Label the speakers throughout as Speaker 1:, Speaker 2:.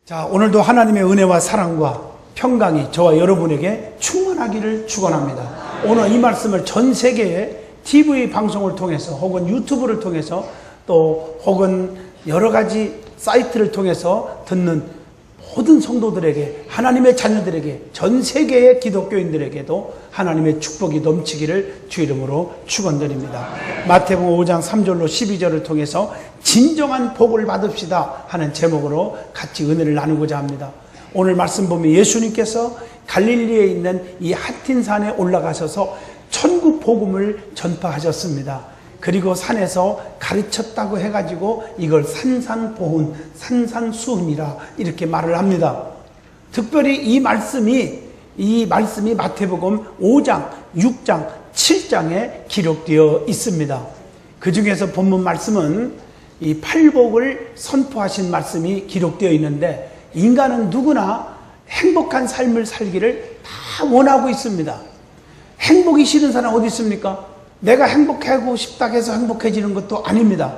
Speaker 1: 자, 오늘도 하나님의 은혜와 사랑과 평강이 저와 여러분에게 충만하기를 축원합니다. 오늘 이 말씀을 전 세계의 TV 방송을 통해서 혹은 유튜브를 통해서 또 혹은 여러 가지 사이트를 통해서 듣는 모든 성도들에게, 하나님의 자녀들에게, 전 세계의 기독교인들에게도 하나님의 축복이 넘치기를 주 이름으로 축원드립니다. 마태복음 5장 3절로 12절을 통해서 진정한 복을 받읍시다 하는 제목으로 같이 은혜를 나누고자 합니다. 오늘 말씀 보면 예수님께서 갈릴리에 있는 이 하틴산에 올라가셔서 천국 복음을 전파하셨습니다. 그리고 산에서 가르쳤다고 해가지고 이걸 산산보훈, 산산수훈이라 이렇게 말을 합니다. 특별히 이 말씀이 마태복음 5장, 6장, 7장에 기록되어 있습니다. 그 중에서 본문 말씀은 이 팔복을 선포하신 말씀이 기록되어 있는데, 인간은 누구나 행복한 삶을 살기를 다 원하고 있습니다. 행복이 싫은 사람 어디 있습니까? 내가 행복하고 싶다 해서 행복해지는 것도 아닙니다.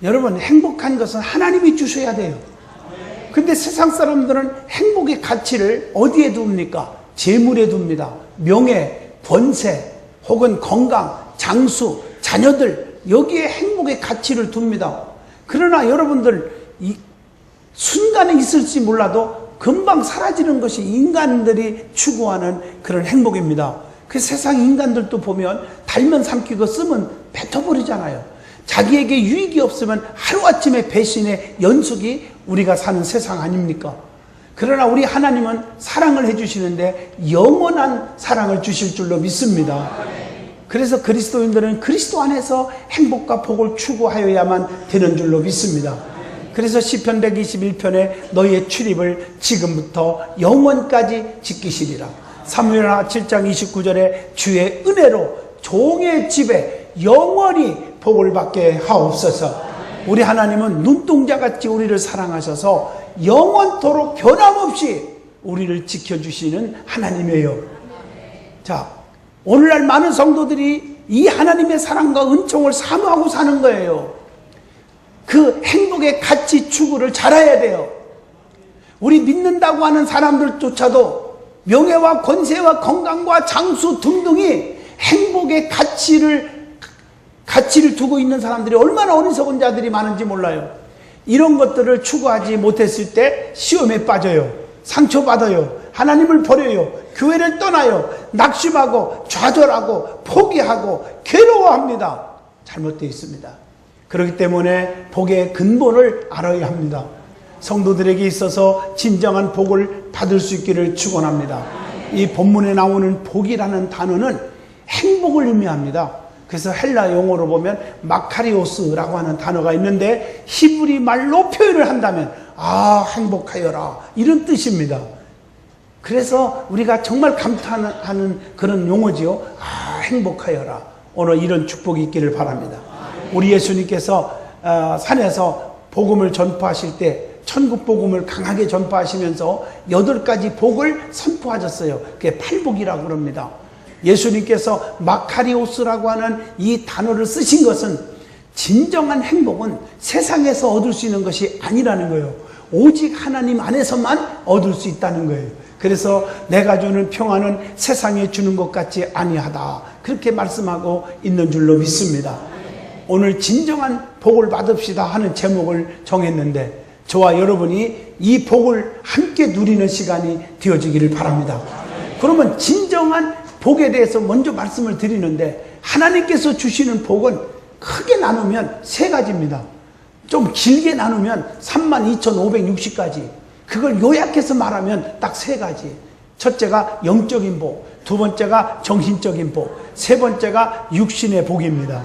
Speaker 1: 여러분, 행복한 것은 하나님이 주셔야 돼요. 근데 세상 사람들은 행복의 가치를 어디에 둡니까? 재물에 둡니다. 명예, 권세, 혹은 건강, 장수, 자녀들, 여기에 행복의 가치를 둡니다. 그러나 여러분들, 이 순간에 있을지 몰라도 금방 사라지는 것이 인간들이 추구하는 그런 행복입니다. 그 세상 인간들도 보면 달면 삼키고 쓰면 뱉어버리잖아요. 자기에게 유익이 없으면 하루아침에 배신의 연속이 우리가 사는 세상 아닙니까? 그러나 우리 하나님은 사랑을 해주시는데 영원한 사랑을 주실 줄로 믿습니다. 그래서 그리스도인들은 그리스도 안에서 행복과 복을 추구하여야만 되는 줄로 믿습니다. 그래서 시편 121편에 너희의 출입을 지금부터 영원까지 지키시리라. 사무엘하 7장 29절에 주의 은혜로 종의 집에 영원히 복을 받게 하옵소서. 우리 하나님은 눈동자같이 우리를 사랑하셔서 영원토록 변함없이 우리를 지켜주시는 하나님이에요. 자, 오늘날 많은 성도들이 이 하나님의 사랑과 은총을 사모하고 사는 거예요. 그 행복의 가치 추구를 잘해야 돼요. 우리 믿는다고 하는 사람들조차도 명예와 권세와 건강과 장수 등등이 행복의 가치를 두고 있는 사람들이 얼마나 어리석은 자들이 많은지 몰라요. 이런 것들을 추구하지 못했을 때 시험에 빠져요. 상처받아요. 하나님을 버려요. 교회를 떠나요. 낙심하고 좌절하고 포기하고 괴로워합니다. 잘못되어 있습니다. 그렇기 때문에 복의 근본을 알아야 합니다. 성도들에게 있어서 진정한 복을 받을 수 있기를 축원합니다. 이 본문에 나오는 복이라는 단어는 행복을 의미합니다. 그래서 헬라 용어로 보면 마카리오스라고 하는 단어가 있는데, 히브리 말로 표현을 한다면 행복하여라, 이런 뜻입니다. 그래서 우리가 정말 감탄하는 그런 용어지요. 행복하여라. 오늘 이런 축복이 있기를 바랍니다. 우리 예수님께서 산에서 복음을 전파하실 때 천국 복음을 강하게 전파하시면서 8가지 복을 선포하셨어요. 그게 팔복이라고 그럽니다. 예수님께서 마카리오스라고 하는 이 단어를 쓰신 것은 진정한 행복은 세상에서 얻을 수 있는 것이 아니라는 거예요. 오직 하나님 안에서만 얻을 수 있다는 거예요. 그래서 내가 주는 평안은 세상에 주는 것 같지 아니하다, 그렇게 말씀하고 있는 줄로 믿습니다. 오늘 진정한 복을 받읍시다 하는 제목을 정했는데, 저와 여러분이 이 복을 함께 누리는 시간이 되어지기를 바랍니다. 그러면 진정한 복에 대해서 먼저 말씀을 드리는데, 하나님께서 주시는 복은 크게 나누면 3가지입니다. 좀 길게 나누면 32,560가지. 그걸 요약해서 말하면 딱 3가지. 첫째가 영적인 복, 두 번째가 정신적인 복, 세 번째가 육신의 복입니다.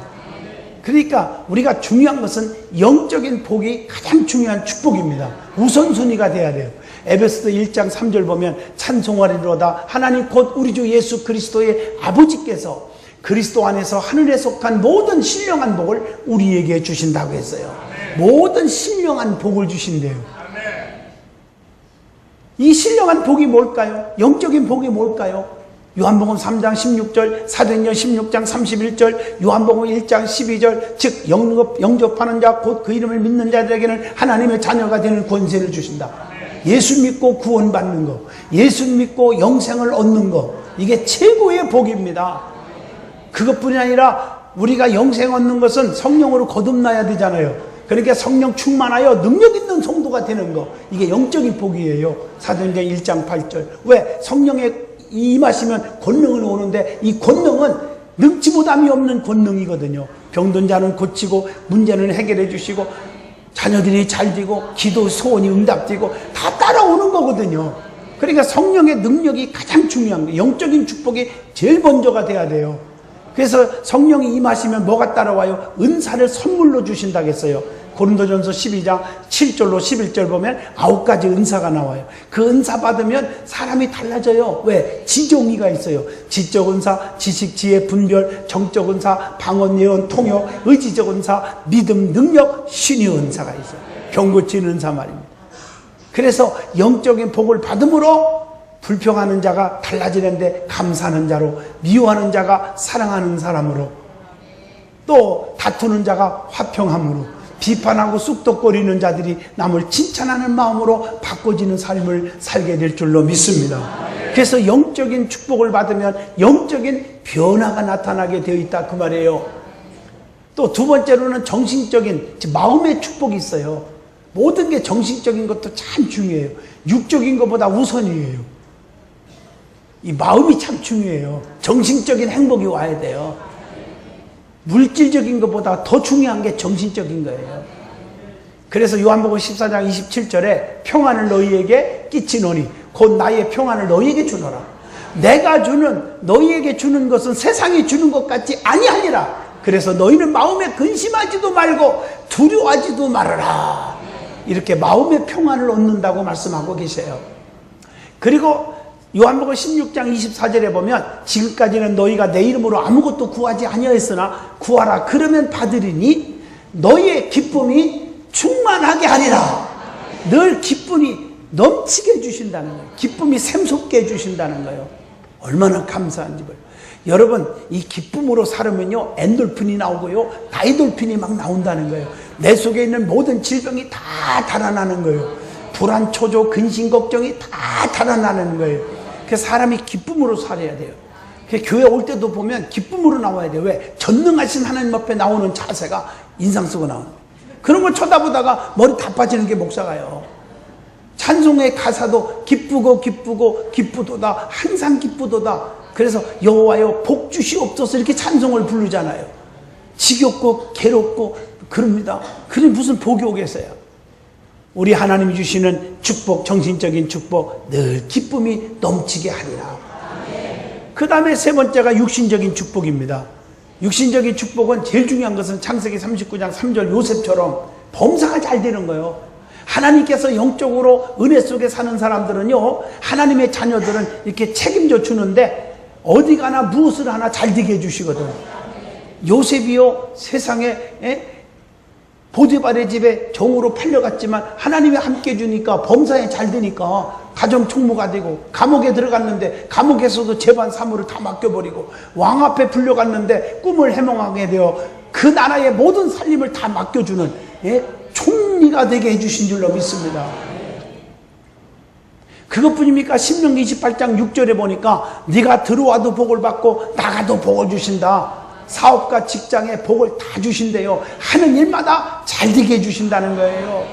Speaker 1: 그러니까 우리가 중요한 것은 영적인 복이 가장 중요한 축복입니다. 우선순위가 돼야 돼요. 에베소서 1장 3절 보면 찬송하리로다 하나님 곧 우리 주 예수 그리스도의 아버지께서 그리스도 안에서 하늘에 속한 모든 신령한 복을 우리에게 주신다고 했어요. 모든 신령한 복을 주신대요. 이 신령한 복이 뭘까요? 영적인 복이 뭘까요? 요한복음 3장 16절, 사도행전 16장 31절, 요한복음 1장 12절, 즉 영접하는 자 곧 그 이름을 믿는 자들에게는 하나님의 자녀가 되는 권세를 주신다. 예수 믿고 구원받는 거, 예수 믿고 영생을 얻는 거, 이게 최고의 복입니다. 그것뿐이 아니라 우리가 영생 얻는 것은 성령으로 거듭나야 되잖아요. 그러니까 성령 충만하여 능력 있는 성도가 되는 거, 이게 영적인 복이에요. 사도행전 1장 8절. 왜? 성령에 임하시면 권능은 오는데, 이 권능은 능치보담이 없는 권능이거든요. 병든 자는 고치고, 문제는 해결해 주시고, 자녀들이 잘 되고, 기도 소원이 응답되고, 다 따라오는 거거든요. 그러니까 성령의 능력이 가장 중요한 거예요. 영적인 축복이 제일 먼저가 돼야 돼요. 그래서 성령이 임하시면 뭐가 따라와요? 은사를 선물로 주신다고 했어요. 고린도전서 12장 7절로 11절 보면 9가지 은사가 나와요. 그 은사 받으면 사람이 달라져요. 왜? 지정의가 있어요. 지적 은사, 지식, 지혜, 분별, 정적 은사, 방언, 예언, 통역, 의지적 은사, 믿음, 능력, 신의 은사가 있어요. 병 고치는 은사 말입니다. 그래서 영적인 복을 받음으로 불평하는 자가 달라지는데 감사하는 자로, 미워하는 자가 사랑하는 사람으로, 또 다투는 자가 화평함으로, 비판하고 쑥덕거리는 자들이 남을 칭찬하는 마음으로 바꿔지는 삶을 살게 될 줄로 믿습니다. 그래서 영적인 축복을 받으면 영적인 변화가 나타나게 되어 있다, 그 말이에요. 또 두 번째로는 정신적인, 마음의 축복이 있어요. 모든 게 정신적인 것도 참 중요해요. 육적인 것보다 우선이에요. 이 마음이 참 중요해요. 정신적인 행복이 와야 돼요. 물질적인 것보다 더 중요한 게 정신적인 거예요. 그래서 요한복음 14장 27절에 평안을 너희에게 끼치노니 곧 나의 평안을 너희에게 주노라. 내가 주는, 너희에게 주는 것은 세상이 주는 것 같지 아니하니라. 그래서 너희는 마음에 근심하지도 말고 두려워하지도 말아라. 이렇게 마음의 평안을 얻는다고 말씀하고 계세요. 그리고 요한복음 16장 24절에 보면 지금까지는 너희가 내 이름으로 아무것도 구하지 아니하였으나 구하라 그러면 받으리니 너희의 기쁨이 충만하게 하리라. 늘 기쁨이 넘치게 해주신다는 거예요. 기쁨이 샘솟게 해주신다는 거예요. 얼마나 감사한지 봐요. 여러분, 이 기쁨으로 살으면요 엔돌핀이 나오고요 다이돌핀이 막 나온다는 거예요. 내 속에 있는 모든 질병이 다 달아나는 거예요. 불안, 초조, 근심, 걱정이 다 달아나는 거예요. 그래서 사람이 기쁨으로 살아야 돼요. 교회 올 때도 보면 기쁨으로 나와야 돼요. 왜? 전능하신 하나님 앞에 나오는 자세가 인상 쓰고 나오는 거예요. 그런 걸 쳐다보다가 머리 다 빠지는 게 목사가요. 찬송의 가사도 기쁘고 기쁘고 기쁘도다, 항상 기쁘도다. 그래서 여호와여 복 주시옵소서 이렇게 찬송을 부르잖아요. 지겹고 괴롭고 그럽니다. 그럼 무슨 복이 오겠어요? 우리 하나님이 주시는 축복, 정신적인 축복, 늘 기쁨이 넘치게 하리라. 그 다음에 세 번째가 육신적인 축복입니다. 육신적인 축복은 제일 중요한 것은 창세기 39장 3절 요셉처럼 범사가 잘 되는 거예요. 하나님께서 영적으로 은혜 속에 사는 사람들은요, 하나님의 자녀들은 이렇게 책임져 주는데 어디 가나 무엇을 하나 잘 되게 해주시거든. 요셉이요 세상에 보디발의 집에 종으로 팔려갔지만 하나님이 함께 해주니까 범사에 잘 되니까 가정 총무가 되고, 감옥에 들어갔는데 감옥에서도 재반 사무를 다 맡겨버리고, 왕 앞에 불려갔는데 꿈을 해몽하게 되어 그 나라의 모든 살림을 다 맡겨주는 총리가 되게 해주신 줄로 믿습니다. 그것뿐입니까? 신명기 28장 6절에 보니까 네가 들어와도 복을 받고 나가도 복을 주신다. 사업과 직장에 복을 다 주신대요. 하는 일마다 잘 되게 해주신다는 거예요.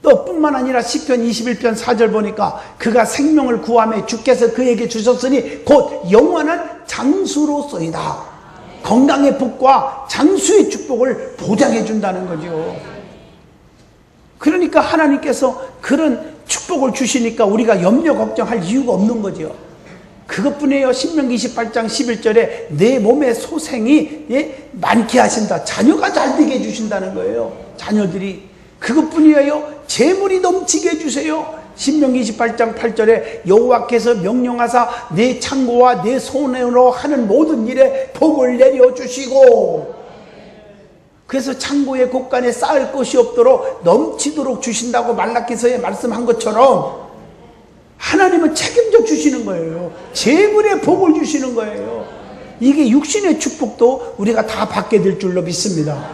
Speaker 1: 또 뿐만 아니라 시편 21편 4절 보니까 그가 생명을 구하며 주께서 그에게 주셨으니 곧 영원한 장수로서이다. 건강의 복과 장수의 축복을 보장해 준다는 거죠. 그러니까 하나님께서 그런 축복을 주시니까 우리가 염려 걱정할 이유가 없는 거죠. 그것뿐이에요. 신명기 28장 11절에 내 몸의 소생이 많게 하신다. 자녀가 잘 되게 해주신다는 거예요. 자녀들이. 그것뿐이에요. 재물이 넘치게 해주세요. 신명기 28장 8절에 여호와께서 명령하사 내 창고와 내 손으로 하는 모든 일에 복을 내려주시고, 그래서 창고의 곳간에 쌓을 것이 없도록 넘치도록 주신다고 말라기서에 말씀한 것처럼 하나님은 책임져 주시는 거예요. 재물의 복을 주시는 거예요. 이게 육신의 축복도 우리가 다 받게 될 줄로 믿습니다.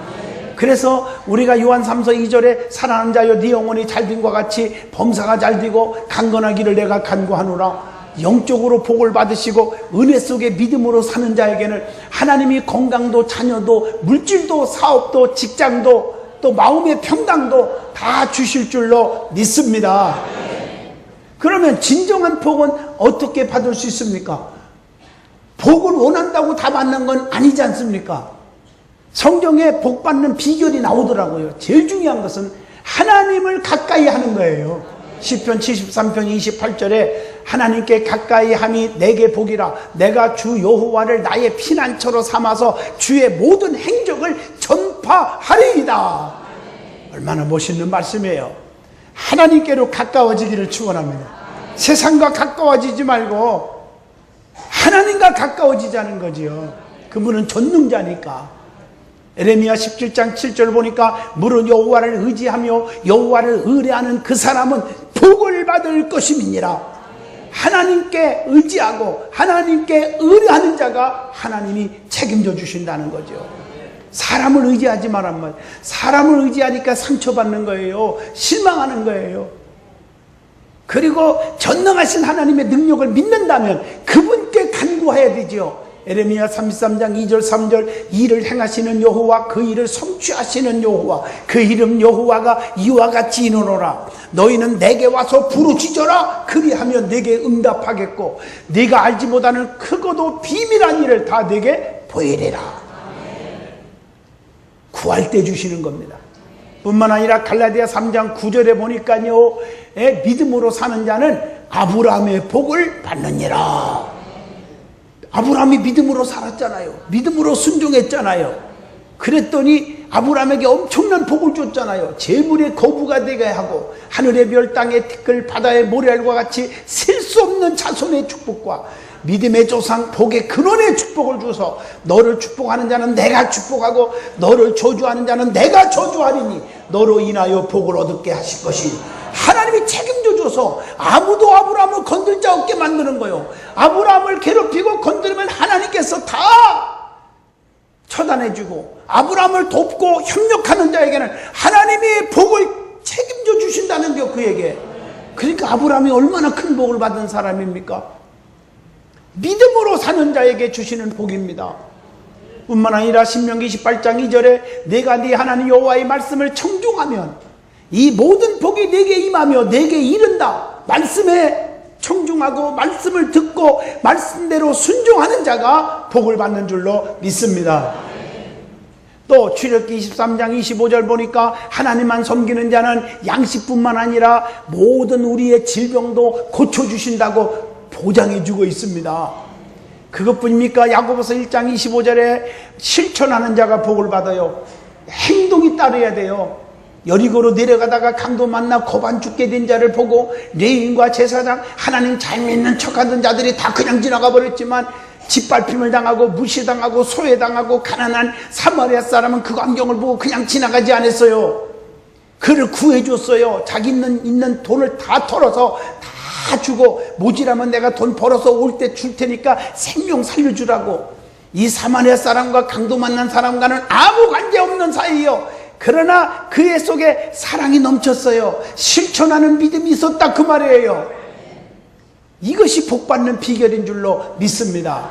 Speaker 1: 그래서 우리가 요한 3서 2절에 사랑하는 자여 네 영혼이 잘됨과 같이 범사가 잘되고 강건하기를 내가 간구하노라. 영적으로 복을 받으시고 은혜 속에 믿음으로 사는 자에게는 하나님이 건강도 자녀도 물질도 사업도 직장도 또 마음의 평강도 다 주실 줄로 믿습니다. 그러면 진정한 복은 어떻게 받을 수 있습니까? 복을 원한다고 다 받는 건 아니지 않습니까? 성경에 복 받는 비결이 나오더라고요. 제일 중요한 것은 하나님을 가까이 하는 거예요. 시편 73편 28절에 하나님께 가까이 함이 내게 복이라. 내가 주 여호와를 나의 피난처로 삼아서 주의 모든 행적을 전파하리이다. 얼마나 멋있는 말씀이에요. 하나님께로 가까워지기를 축원합니다. 세상과 가까워지지 말고 하나님과 가까워지자는 거지요. 그분은 전능자니까. 에레미야 17장 7절 보니까 무릇 여호와를 의지하며 여호와를 의뢰하는 그 사람은 복을 받을 것임이니라. 하나님께 의지하고 하나님께 의뢰하는 자가 하나님이 책임져 주신다는 거죠. 사람을 의지하지 말란 말. 사람을 의지하니까 상처받는 거예요. 실망하는 거예요. 그리고 전능하신 하나님의 능력을 믿는다면 그분께 간구해야 되죠. 에레미야 33장 2절 3절 일을 행하시는 여호와 그 일을 성취하시는 여호와 그 이름 여호와가 이와 같이 이르노라. 너희는 내게 와서 부르짖어라. 그리하면 내게 응답하겠고 네가 알지 못하는 크고도 비밀한 일을 다 내게 보이리라. 구할 때 주시는 겁니다. 뿐만 아니라 갈라디아 3장 9절에 보니까요, 믿음으로 사는 자는 아브라함의 복을 받느니라. 아브라함이 믿음으로 살았잖아요. 믿음으로 순종했잖아요. 그랬더니 아브라함에게 엄청난 복을 줬잖아요. 재물의 거부가 되게 하고 하늘의 별 땅의 티끌 바다의 모래알과 같이 셀 수 없는 자손의 축복과 믿음의 조상 복의 근원의 축복을 주서 너를 축복하는 자는 내가 축복하고 너를 저주하는 자는 내가 저주하리니 너로 인하여 복을 얻게 하실 것이 하나님이 책임져 줘서 아무도 아브라함을 건들 자 없게 만드는 거예요. 아브라함을 괴롭히고 건드리면 하나님께서 다 처단해주고 아브라함을 돕고 협력하는 자에게는 하나님이 복을 책임져 주신다는 게 그에게. 그러니까 아브라함이 얼마나 큰 복을 받은 사람입니까? 믿음으로 사는 자에게 주시는 복입니다. 뿐만 아니라 신명기 28장 2절에 내가 네 하나님 여호와의 말씀을 청중하면 이 모든 복이 내게 임하며 내게 이른다. 말씀에 청중하고 말씀을 듣고 말씀대로 순종하는 자가 복을 받는 줄로 믿습니다. 또 출애굽기 23장 25절 보니까 하나님만 섬기는 자는 양식뿐만 아니라 모든 우리의 질병도 고쳐주신다고 보장해주고 있습니다. 그것뿐입니까? 야고보서 1장 25절에 실천하는 자가 복을 받아요. 행동이 따라야 돼요. 여리고로 내려가다가 강도 만나 고반 죽게 된 자를 보고 레위인과 제사장 하나님 잘 믿는 척하던 자들이 다 그냥 지나가 버렸지만 짓밟힘을 당하고 무시당하고 소외당하고 가난한 사마리아 사람은 그 광경을 보고 그냥 지나가지 않았어요. 그를 구해줬어요. 자기 있는 돈을 다 털어서 다 주고 모지라면 내가 돈 벌어서 올 때 줄 테니까 생명 살려주라고. 이 사마리아 사람과 강도 만난 사람과는 아무 관계없는 사이예요. 그러나 그의 속에 사랑이 넘쳤어요. 실천하는 믿음이 있었다 그 말이에요. 이것이 복받는 비결인 줄로 믿습니다.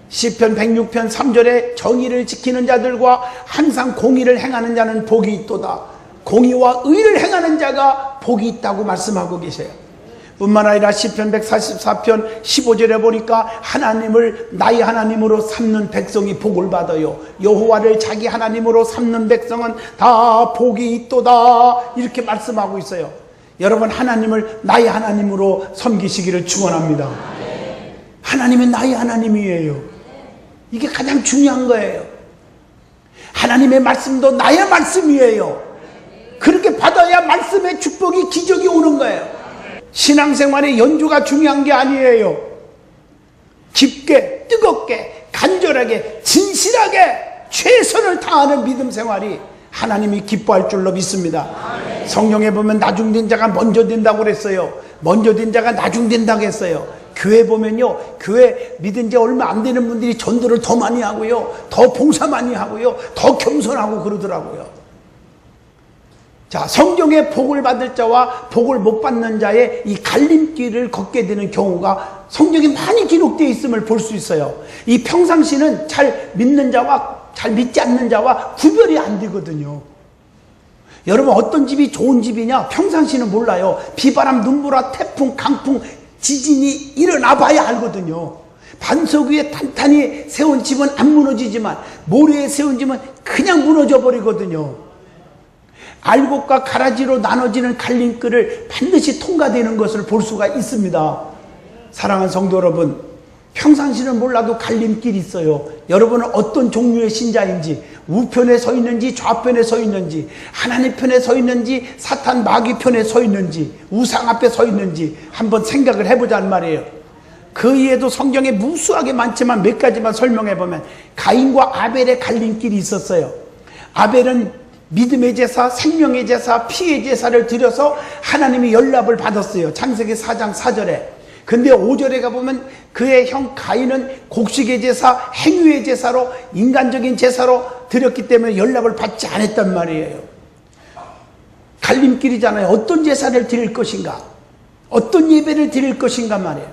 Speaker 1: 시편 106편 3절에 정의를 지키는 자들과 항상 공의를 행하는 자는 복이 있도다. 공의와 의를 행하는 자가 복이 있다고 말씀하고 계세요. 뿐만 아니라 시편 144편 15절에 보니까 하나님을 나의 하나님으로 삼는 백성이 복을 받아요. 여호와를 자기 하나님으로 삼는 백성은 다 복이 있도다. 이렇게 말씀하고 있어요. 여러분, 하나님을 나의 하나님으로 섬기시기를 축원합니다. 하나님은 나의 하나님이에요. 이게 가장 중요한 거예요. 하나님의 말씀도 나의 말씀이에요. 그렇게 받아야 말씀의 축복이 기적이 오는 거예요. 신앙생활의 연주가 중요한 게 아니에요. 깊게 뜨겁게 간절하게 진실하게 최선을 다하는 믿음 생활이 하나님이 기뻐할 줄로 믿습니다. 성경에 보면 나중된 자가 먼저 된다고 그랬어요. 먼저 된 자가 나중된다고 했어요. 교회 보면요, 교회 믿은 지 얼마 안 되는 분들이 전도를 더 많이 하고요, 더 봉사 많이 하고요, 더 겸손하고 그러더라고요. 자, 성경의 복을 받을 자와 복을 못 받는 자의 이 갈림길을 걷게 되는 경우가 성경에 많이 기록되어 있음을 볼 수 있어요. 이 평상시는 잘 믿는 자와 잘 믿지 않는 자와 구별이 안 되거든요. 여러분, 어떤 집이 좋은 집이냐? 평상시는 몰라요. 비바람, 눈보라, 태풍, 강풍, 지진이 일어나 봐야 알거든요. 반석 위에 탄탄히 세운 집은 안 무너지지만 모래에 세운 집은 그냥 무너져 버리거든요. 알곡과 가라지로 나눠지는 갈림길을 반드시 통과되는 것을 볼 수가 있습니다. 사랑하는 성도 여러분, 평상시는 몰라도 갈림길이 있어요. 여러분은 어떤 종류의 신자인지, 우편에 서 있는지 좌편에 서 있는지, 하나님 편에 서 있는지 사탄 마귀 편에 서 있는지, 우상 앞에 서 있는지 한번 생각을 해보자는 말이에요. 그 이에도 성경에 무수하게 많지만 몇 가지만 설명해 보면, 가인과 아벨의 갈림길이 있었어요. 아벨은 믿음의 제사, 생명의 제사, 피의 제사를 드려서 하나님이 연락을 받았어요. 창세기 4장 4절에. 근데 5절에 가보면 그의 형 가인은 곡식의 제사, 행위의 제사로, 인간적인 제사로 드렸기 때문에 연락을 받지 않았단 말이에요. 갈림길이잖아요. 어떤 제사를 드릴 것인가, 어떤 예배를 드릴 것인가 말이에요.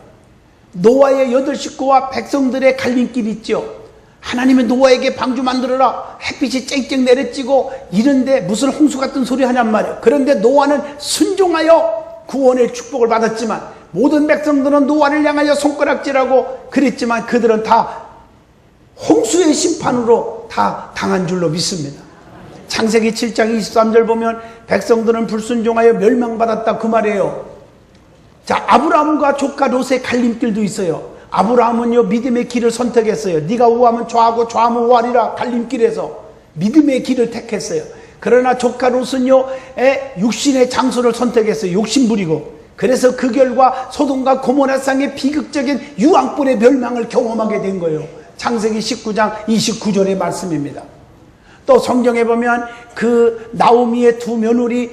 Speaker 1: 노아의 8 식구와 백성들의 갈림길이 있죠. 하나님은 노아에게 방주 만들어라, 햇빛이 쨍쨍 내려지고 이런데 무슨 홍수 같은 소리 하냔 말이에요. 그런데 노아는 순종하여 구원의 축복을 받았지만 모든 백성들은 노아를 향하여 손가락질하고 그랬지만 그들은 다 홍수의 심판으로 다 당한 줄로 믿습니다. 창세기 7장 23절 보면 백성들은 불순종하여 멸망받았다 그 말이에요. 자, 아브라함과 조카 롯의 갈림길도 있어요. 아브라함은요, 믿음의 길을 선택했어요. 네가 우하면 좌하고 좌하면 우하리라, 갈림길에서 믿음의 길을 택했어요. 그러나 조카 롯은요, 육신의 장소를 선택했어요. 욕심 부리고. 그래서 그 결과 소돔과 고모라 상의 비극적인 유황불의 멸망을 경험하게 된 거예요. 창세기 19장 29절의 말씀입니다. 또 성경에 보면 그 나오미의 두 며느리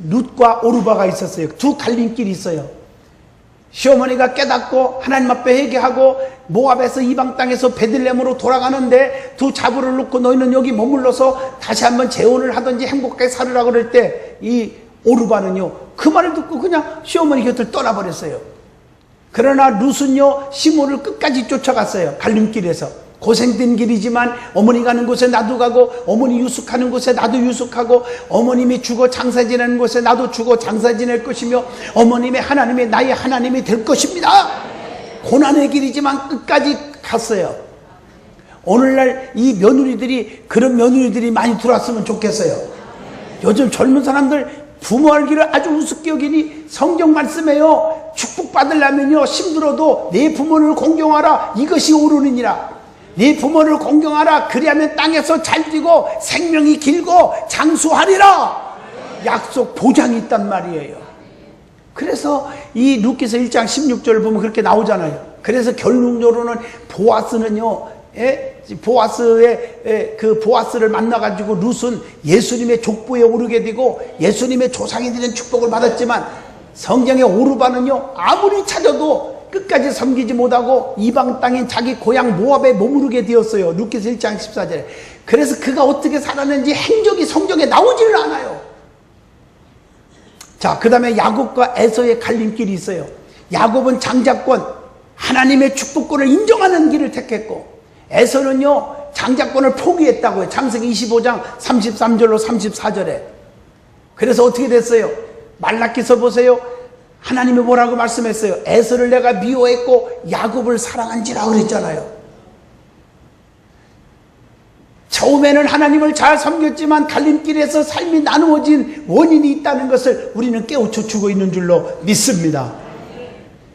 Speaker 1: 룻과 오르바가 있었어요. 두 갈림길이 있어요. 시어머니가 깨닫고 하나님 앞에 회개하고 모압에서 이방 땅에서 베들레헴으로 돌아가는데 두 자부를 놓고 너희는 여기 머물러서 다시 한번 재혼을 하든지 행복하게 살으라고 그럴 때 이 오르바는요, 그 말을 듣고 그냥 시어머니 곁을 떠나버렸어요. 그러나 룻은요, 시므를 끝까지 쫓아갔어요. 갈림길에서. 고생된 길이지만 어머니 가는 곳에 나도 가고, 어머니 유숙하는 곳에 나도 유숙하고, 어머님이 죽어 장사 지내는 곳에 나도 죽어 장사 지낼 것이며, 어머님의 하나님이 나의 하나님이 될 것입니다. 고난의 길이지만 끝까지 갔어요. 오늘날 이 며느리들이 그런 며느리들이 많이 들어왔으면 좋겠어요. 요즘 젊은 사람들 부모할 길을 아주 우습게 여기니 성경 말씀에요, 축복받으려면요, 힘들어도 내 부모를 공경하라, 이것이 옳으니라. 네 부모를 공경하라, 그리하면 땅에서 잘 되고 생명이 길고 장수하리라. 약속 보장이 있단 말이에요. 그래서 이 룻기서 1장 16절을 보면 그렇게 나오잖아요. 그래서 결론적으로는 보아스는요, 보아스의 그 보아스를 만나가지고 룻은 예수님의 족보에 오르게 되고 예수님의 조상이 되는 축복을 받았지만, 성경의 오르바는요, 아무리 찾아도 끝까지 섬기지 못하고 이방 땅인 자기 고향 모압에 머무르게 되었어요. 룻기서 1장 14절에. 그래서 그가 어떻게 살았는지 행적이 성경에 나오지를 않아요. 자, 그 다음에 야곱과 에서의 갈림길이 있어요. 야곱은 장자권, 하나님의 축복권을 인정하는 길을 택했고, 에서는요, 장자권을 포기했다고요. 창세기 25장 33절로 34절에. 그래서 어떻게 됐어요? 말라기서 보세요. 하나님이 뭐라고 말씀했어요? 에서를 내가 미워했고 야곱을 사랑한지라 그랬잖아요. 처음에는 하나님을 잘 섬겼지만 갈림길에서 삶이 나누어진 원인이 있다는 것을 우리는 깨우쳐 주고 있는 줄로 믿습니다.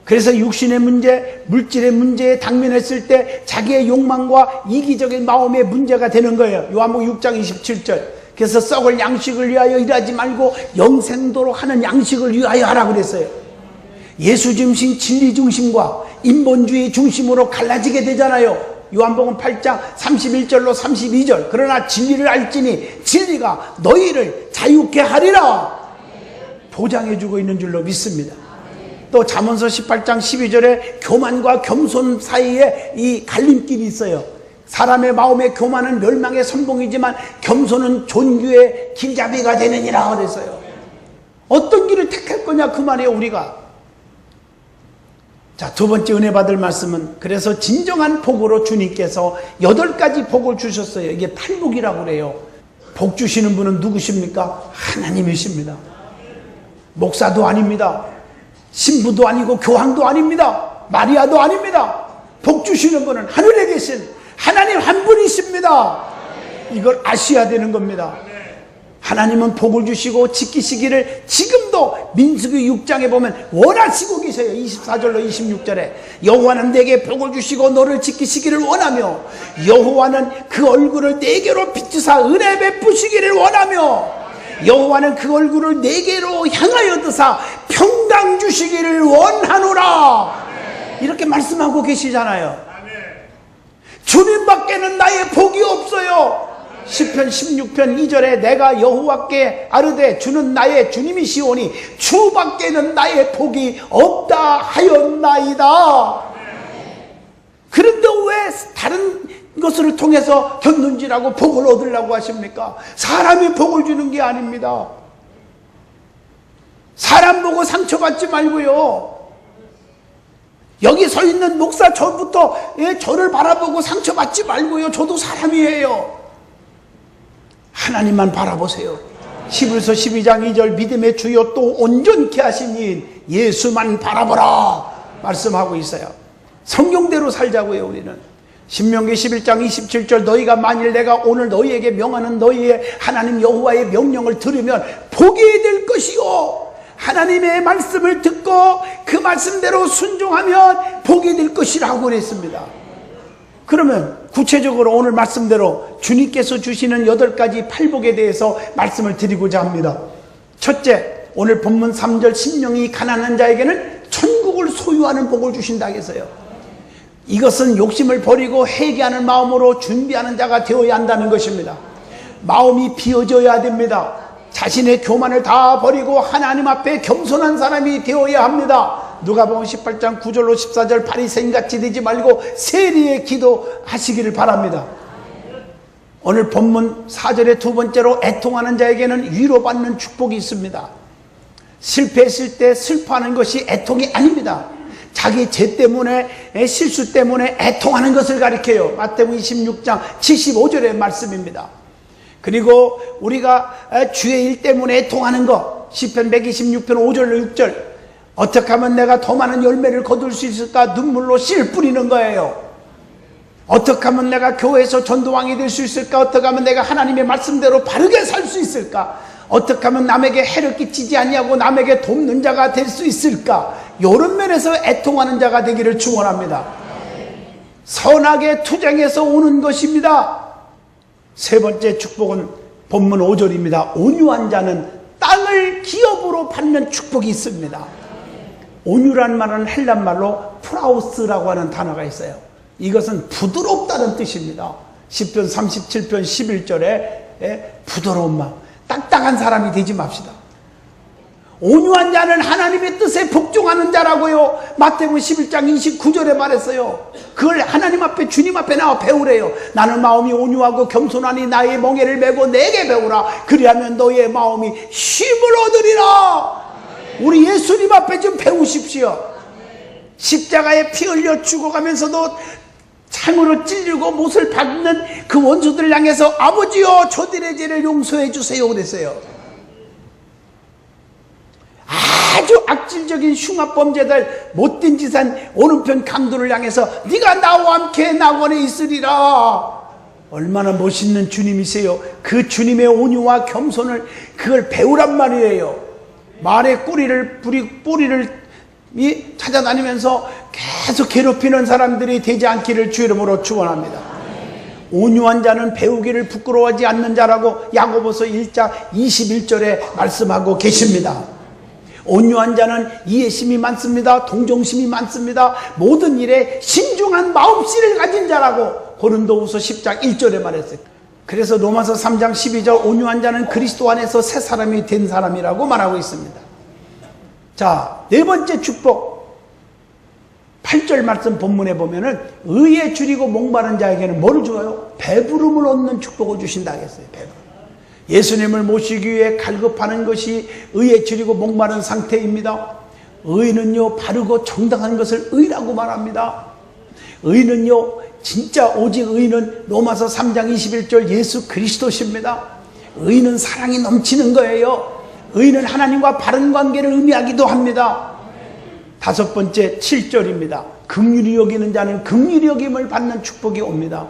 Speaker 1: 그래서 육신의 문제, 물질의 문제에 당면했을 때 자기의 욕망과 이기적인 마음의 문제가 되는 거예요. 요한복음 6장 27절. 그래서 썩을 양식을 위하여 일하지 말고 영생도로 하는 양식을 위하여 하라 그랬어요. 예수 중심, 진리 중심과 인본주의 중심으로 갈라지게 되잖아요. 요한복음 8장 31절로 32절. 그러나 진리를 알지니 진리가 너희를 자유케 하리라. 보장해주고 있는 줄로 믿습니다. 또 잠언서 18장 12절에 교만과 겸손 사이에 이 갈림길이 있어요. 사람의 마음의 교만은 멸망의 선봉이지만 겸손은 존귀의 길잡이가 되느니라 그랬어요. 어떤 길을 택할 거냐 그 말이에요 우리가. 자, 두 번째 은혜 받을 말씀은 그래서 진정한 복으로 주님께서 8가지 복을 주셨어요. 이게 팔복이라고 그래요. 복 주시는 분은 누구십니까? 하나님이십니다. 목사도 아닙니다. 신부도 아니고 교황도 아닙니다. 마리아도 아닙니다. 복 주시는 분은 하늘에 계신 하나님 한 분이십니다. 이걸 아셔야 되는 겁니다. 하나님은 복을 주시고 지키시기를 지금도 민수기 6장에 보면 원하시고 계세요. 24절로 26절에 여호와는 내게 복을 주시고 너를 지키시기를 원하며 여호와는 그 얼굴을 내게로 비추사 은혜 베푸시기를 원하며 여호와는 그 얼굴을 내게로 향하여 드사 평강 주시기를 원하노라. 이렇게 말씀하고 계시잖아요. 주님밖에는 나의 복이 없어요. 시편 16편 2절에 내가 여호와께 아르되 주는 나의 주님이시오니 주밖에는 나의 복이 없다 하였나이다. 그런데 왜 다른 것을 통해서 견눈질하고 복을 얻으려고 하십니까? 사람이 복을 주는 게 아닙니다. 사람 보고 상처받지 말고요. 여기 서 있는 목사 저부터 저를 바라보고 상처받지 말고요. 저도 사람이에요. 하나님만 바라보세요. 히브리서 12장 2절 믿음의 주요 또 온전케 하신 이인 예수만 바라보라 말씀하고 있어요. 성경대로 살자고요. 우리는 신명기 11장 27절 너희가 만일 내가 오늘 너희에게 명하는 너희의 하나님 여호와의 명령을 들으면 복이 될 것이요 하나님의 말씀을 듣고 그 말씀대로 순종하면 복이 될 것이라고 그랬습니다. 그러면 구체적으로 오늘 말씀대로 주님께서 주시는 8가지 팔복에 대해서 말씀을 드리고자 합니다. 첫째, 오늘 본문 3절 심령이 가난한 자에게는 천국을 소유하는 복을 주신다 했어요. 이것은 욕심을 버리고 회개하는 마음으로 준비하는 자가 되어야 한다는 것입니다. 마음이 비어져야 됩니다. 자신의 교만을 다 버리고 하나님 앞에 겸손한 사람이 되어야 합니다. 누가복음 18장 9절로 14절 바리새인같이 되지 말고 세리의 기도하시기를 바랍니다. 오늘 본문 4절의 두 번째로 애통하는 자에게는 위로받는 축복이 있습니다. 실패했을 때 슬퍼하는 것이 애통이 아닙니다. 자기 죄 때문에 실수 때문에 애통하는 것을 가리켜요. 마태복음 26장 75절의 말씀입니다. 그리고 우리가 주의 일 때문에 애통하는 것 시편 126편 5절로 6절 어떻게 하면 내가 더 많은 열매를 거둘 수 있을까? 눈물로 씨 뿌리는 거예요. 어떻게 하면 내가 교회에서 전도왕이 될 수 있을까? 어떻게 하면 내가 하나님의 말씀대로 바르게 살 수 있을까? 어떻게 하면 남에게 해를 끼치지 아니하고 남에게 돕는 자가 될 수 있을까? 이런 면에서 애통하는 자가 되기를 축원합니다. 선하게 투쟁해서 오는 것입니다. 세 번째 축복은 본문 5절입니다. 온유한 자는 땅을 기업으로 받는 축복이 있습니다. 온유란 말은 헬란 말로 프라우스라고 하는 단어가 있어요. 이것은 부드럽다는 뜻입니다. 시편 37편 11절에 부드러운 마음, 딱딱한 사람이 되지 맙시다. 온유한 자는 하나님의 뜻에 복종하는 자라고요. 마태복음 11장 29절에 말했어요. 그걸 하나님 앞에 주님 앞에 나와 배우래요. 나는 마음이 온유하고 겸손하니 나의 멍에를 메고 내게 배우라. 그리하면 너의 마음이 쉼을 얻으리라. 우리 예수님 앞에 좀 배우십시오. 십자가에 피 흘려 죽어가면서도 창으로 찔리고 못을 받는 그 원수들을 향해서 아버지여 저들의 죄를 용서해 주세요 그랬어요. 아주 악질적인 흉악범죄들 못된 짓한 오른편 강도를 향해서 네가 나와 함께 낙원에 있으리라. 얼마나 멋있는 주님이세요. 그 주님의 온유와 겸손을 그걸 배우란 말이에요. 말에 뿌리를 찾아다니면서 계속 괴롭히는 사람들이 되지 않기를 주 이름으로 축원합니다. 온유한 자는 배우기를 부끄러워하지 않는 자라고 야고보서 1장 21절에 말씀하고 계십니다. 온유한 자는 이해심이 많습니다. 동정심이 많습니다. 모든 일에 신중한 마음씨를 가진 자라고 고린도후서 10장 1절에 말했어요. 그래서 로마서 3장 12절 온유한 자는 그리스도 안에서 새 사람이 된 사람이라고 말하고 있습니다. 자, 네 번째 축복. 8절 말씀 본문에 보면은 의에 줄이고 목마른 자에게는 뭐를 줘요? 배부름을 얻는 축복을 주신다 했어요. 배부름. 예수님을 모시기 위해 갈급하는 것이 의에 줄이고 목마른 상태입니다. 의는요, 바르고 정당한 것을 의라고 말합니다. 의는요, 진짜 오직 의는 로마서 3장 21절 예수 그리스도십니다. 의는 사랑이 넘치는 거예요. 의는 하나님과 바른 관계를 의미하기도 합니다. 다섯 번째 7절입니다. 긍휼히 여기는 자는 긍휼히 여김을 받는 축복이 옵니다.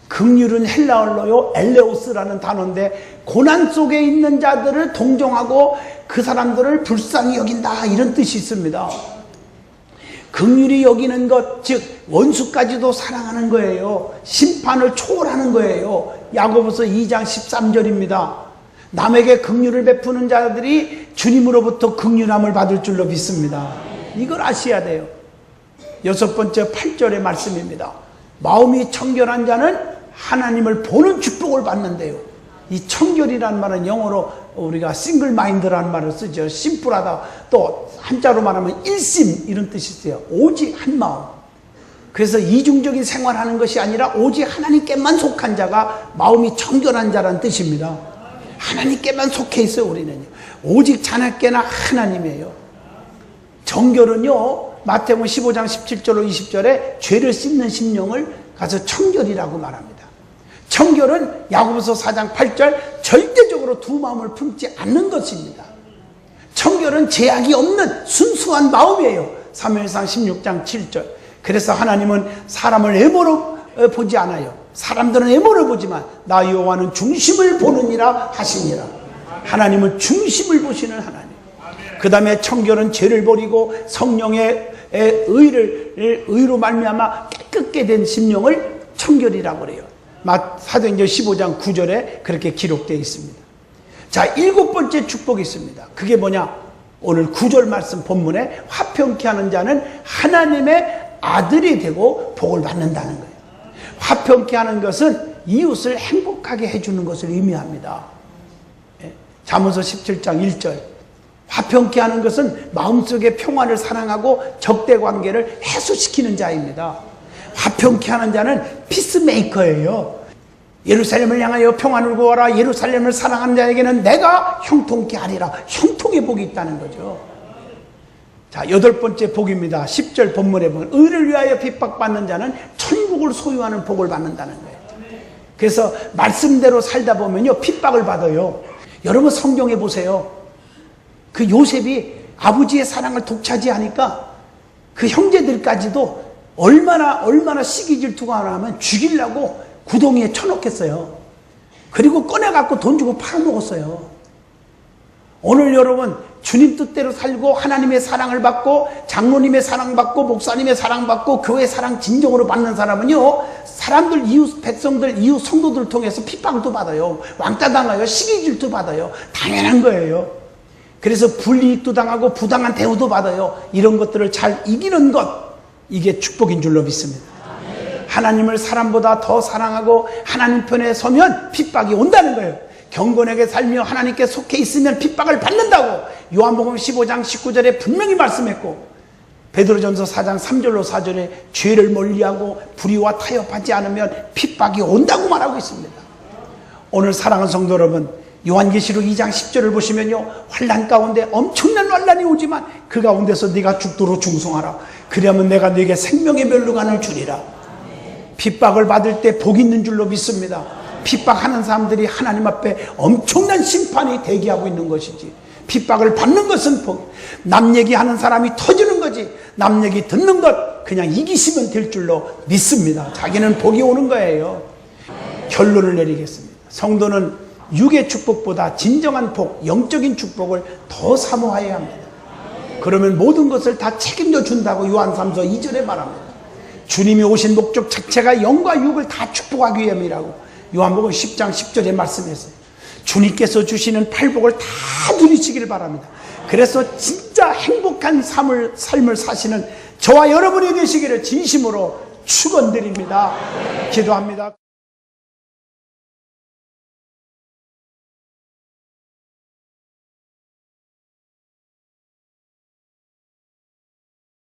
Speaker 1: 긍휼은 헬라어로요 엘레오스라는 단어인데 고난 속에 있는 자들을 동정하고 그 사람들을 불쌍히 여긴다, 이런 뜻이 있습니다. 긍휼히 여기는 것, 즉 원수까지도 사랑하는 거예요. 심판을 초월하는 거예요. 야고보서 2장 13절입니다. 남에게 긍휼을 베푸는 자들이 주님으로부터 긍휼함을 받을 줄로 믿습니다. 이걸 아셔야 돼요. 여섯 번째 8절의 말씀입니다. 마음이 청결한 자는 하나님을 보는 축복을 받는데요. 이 청결이라는 말은 영어로 우리가 싱글 마인드라는 말을 쓰죠. 심플하다. 또 한자로 말하면 일심, 이런 뜻이 있어요. 오직 한 마음. 그래서 이중적인 생활하는 것이 아니라 오직 하나님께만 속한 자가 마음이 청결한 자라는 뜻입니다. 하나님께만 속해 있어요. 우리는요. 오직 자나깨나 하나님이에요. 정결은요, 마태복음 15장 17절로 20절에 죄를 씻는 심령을 가서 청결이라고 말합니다. 청결은 야고보서 4장 8절 절대적으로 두 마음을 품지 않는 것입니다. 청결은 제약이 없는 순수한 마음이에요. 사무엘상 16장 7절. 그래서 하나님은 사람을 애모로 보지 않아요. 사람들은 애모를 보지만 나 여호와는 중심을 보느니라 하시니라. 하나님은 중심을 보시는 하나님. 그 다음에 청결은 죄를 버리고 성령의 의로 말미암아 깨끗게 된 심령을 청결이라고 그래요. 사도행전 15장 9절에 그렇게 기록되어 있습니다. 자, 일곱 번째 축복이 있습니다. 그게 뭐냐? 오늘 9절 말씀 본문에 화평케 하는 자는 하나님의 아들이 되고 복을 받는다는 거예요. 화평케 하는 것은 이웃을 행복하게 해주는 것을 의미합니다. 잠언서 17장 1절. 화평케 하는 것은 마음속의 평화를 사랑하고 적대 관계를 해소시키는 자입니다. 화평케 하는 자는 피스메이커예요. 예루살렘을 향하여 평안을 구하라. 예루살렘을 사랑하는 자에게는 내가 형통케 하리라. 형통의 복이 있다는 거죠. 자, 여덟 번째 복입니다. 10절 본문에 보면 의를 위하여 핍박받는 자는 천국을 소유하는 복을 받는다는 거예요. 그래서 말씀대로 살다 보면요, 핍박을 받아요. 여러분 성경에 보세요. 그 요셉이 아버지의 사랑을 독차지하니까 그 형제들까지도 얼마나 시기 질투가 하면 죽이려고 구덩이에 쳐넣겠어요. 그리고 꺼내갖고 돈 주고 팔아먹었어요. 오늘 여러분 주님 뜻대로 살고 하나님의 사랑을 받고 장로님의 사랑받고 목사님의 사랑받고 교회 사랑 진정으로 받는 사람은요, 사람들, 이웃 백성들, 이웃 성도들을 통해서 핍박도 받아요. 왕따 당해요. 시기 질투 받아요. 당연한 거예요. 그래서 불이익도 당하고 부당한 대우도 받아요. 이런 것들을 잘 이기는 것, 이게 축복인 줄로 믿습니다. 하나님을 사람보다 더 사랑하고 하나님 편에 서면 핍박이 온다는 거예요. 경건하게 살며 하나님께 속해 있으면 핍박을 받는다고 요한복음 15장 19절에 분명히 말씀했고, 베드로전서 4장 3절로 4절에 죄를 멀리하고 불의와 타협하지 않으면 핍박이 온다고 말하고 있습니다. 오늘 사랑하는 성도 여러분, 요한계시록 2장 10절을 보시면요, 환난 가운데 엄청난 환난이 오지만 그 가운데서 네가 죽도록 충성하라. 그러면 내가 네게 생명의 멸류관을 주리라. 핍박을 받을 때 복 있는 줄로 믿습니다. 핍박하는 사람들이 하나님 앞에 엄청난 심판이 대기하고 있는 것이지, 핍박을 받는 것은 복. 남 얘기하는 사람이 터지는 거지, 남 얘기 듣는 것 그냥 이기시면 될 줄로 믿습니다. 자기는 복이 오는 거예요. 결론을 내리겠습니다. 성도는 육의 축복보다 진정한 복, 영적인 축복을 더 사모해야 합니다. 그러면 모든 것을 다 책임져 준다고 요한 3서 2절에 말합니다. 주님이 오신 목적 자체가 영과 육을 다 축복하기 위함이라고 요한복음 10장 10절에 말씀했어요. 주님께서 주시는 팔복을 다 누리시기를 바랍니다. 그래서 진짜 행복한 삶을 사시는 저와 여러분이 되시기를 진심으로 축원드립니다. 기도합니다.